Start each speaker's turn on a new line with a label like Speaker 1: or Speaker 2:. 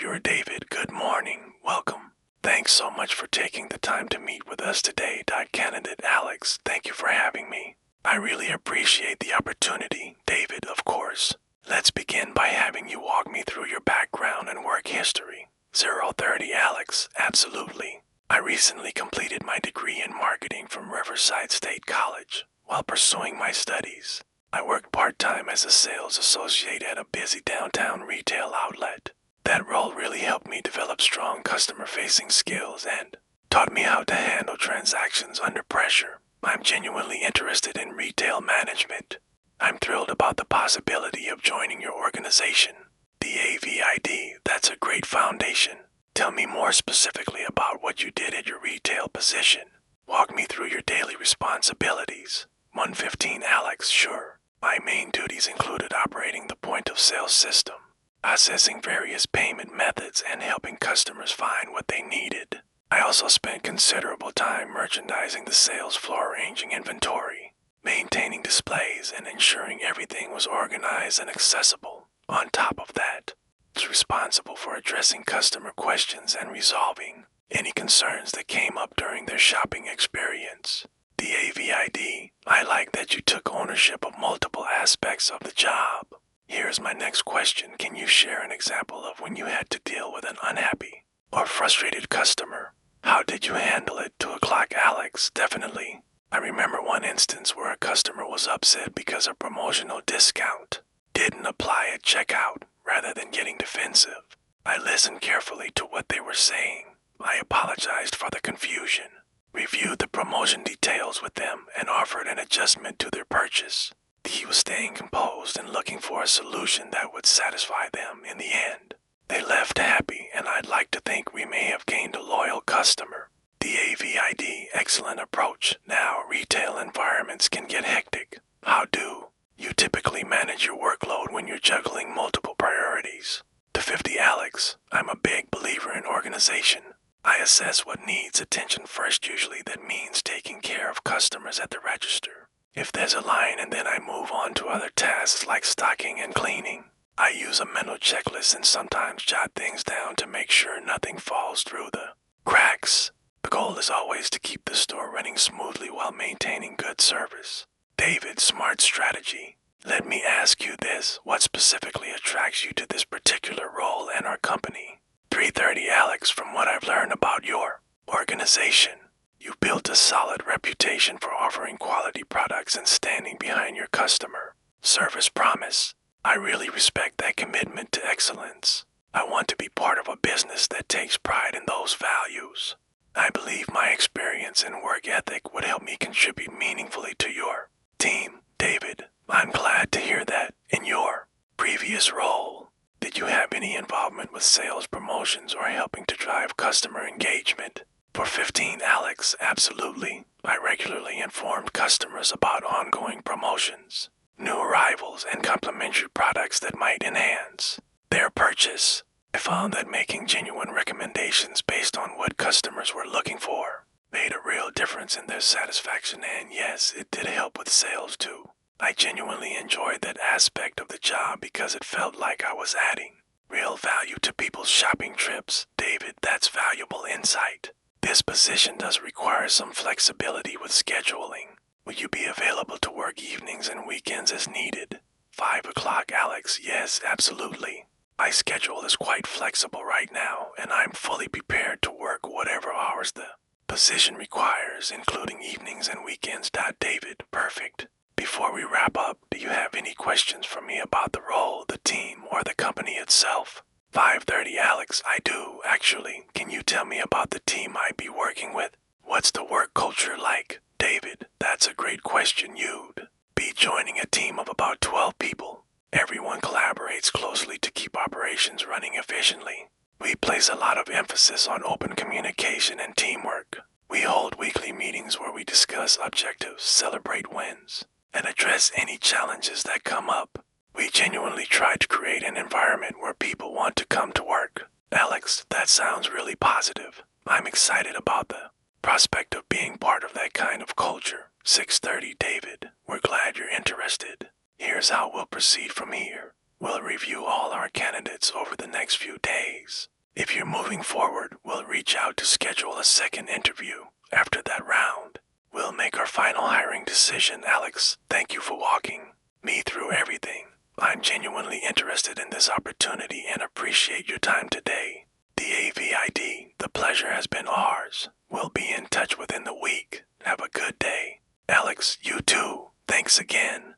Speaker 1: Interviewer David, good morning. Welcome. Thanks so much for taking the time to meet with us today. Candidate Alex, thank you for having me. I really appreciate the opportunity. David, of course. Let's begin by having you walk me through your background and work history. 030 Alex, absolutely. I recently completed my degree in marketing from Riverside State College. While pursuing my studies, I worked part-time as a sales associate at a busy downtown retail outlet. That role really helped me develop strong customer-facing skills and taught me how to handle transactions under pressure. I'm genuinely interested in retail management. I'm thrilled about the possibility of joining your organization. The AVID, that's a great foundation. Tell me more specifically about what you did at your retail position. Walk me through your daily responsibilities. 115 Alex, sure. My main duties included operating the point-of-sale system, assessing various payment methods, and helping customers find what they needed. I also spent considerable time merchandising the sales floor, arranging inventory, maintaining displays, and ensuring everything was organized and accessible. On top of that, I was responsible for addressing customer questions and resolving any concerns that came up during their shopping experience. The AVID, I like that you took ownership of multiple aspects of the job. Here's my next question. Can you share an example of when you had to deal with an unhappy or frustrated customer? How did you handle it? 2 o'clock Alex, definitely. I remember one instance where a customer was upset because a promotional discount didn't apply at checkout. Rather than getting defensive, I listened carefully to what they were saying. I apologized for the confusion, reviewed the promotion details with them, and offered an adjustment to their purchase. He was staying composed and looking for a solution that would satisfy them. In the end, they left happy, and I'd like to think we may have gained a loyal customer. The AVID, excellent approach. Now, retail environments can get hectic. How do you typically manage your workload when you're juggling multiple priorities? To 50 Alex, I'm a big believer in organization. I assess what needs attention first. Usually that means taking care of customers at the register. If there's a line, and then I move on to other tasks like stocking and cleaning. I use a mental checklist and sometimes jot things down to make sure nothing falls through the cracks. The goal is always to keep the store running smoothly while maintaining good service. David, smart strategy. Let me ask you this. What specifically attracts you to this particular role and our company? 330 Alex, from what I've learned about your organization, you built a solid reputation for offering quality products and standing behind your customer service promise. I really respect that commitment to excellence. I want to be part of a business that takes pride in those values. I believe my experience and work ethic would help me contribute meaningfully to your team. David, I'm glad to hear that. In your previous role, did you have any involvement with sales promotions or helping to drive customer engagement? For 15 Alex, absolutely. I regularly informed customers about ongoing promotions, new arrivals, and complimentary products that might enhance their purchase. I found that making genuine recommendations based on what customers were looking for made a real difference in their satisfaction, and yes, it did help with sales too. I genuinely enjoyed that aspect of the job because it felt like I was adding real value to people's shopping trips. David, that's valuable insight. This position does require some flexibility with scheduling. Will you be available to work evenings and weekends as needed? 5 o'clock Alex, yes, absolutely. My schedule is quite flexible right now, and I'm fully prepared to work whatever hours the position requires, including evenings and weekends. David, perfect. Before we wrap up, do you have any questions for me about the role, the team, or the company itself? 5:30 Alex, I do, actually. Can you tell me about the team I'd be working with? What's the work culture like? David, that's a great question. You'd be joining a team of about 12 people. Everyone collaborates closely to keep operations running efficiently. We place a lot of emphasis on open communication and teamwork. We hold weekly meetings where we discuss objectives, celebrate wins, and address any challenges that come up. We genuinely try to create an environment where people want to come to work. Alex, that sounds really positive. I'm excited about the prospect of being part of that kind of culture. 6:30 David, we're glad you're interested. Here's how we'll proceed from here. We'll review all our candidates over the next few days. If you're moving forward, we'll reach out to schedule a second interview. After that round, we'll make our final hiring decision, Alex. Thank you for walking me through everything. I'm genuinely interested in this opportunity and appreciate your time today. The AVID, the pleasure has been ours. We'll be in touch within the week. Have a good day. Alex, you too. Thanks again.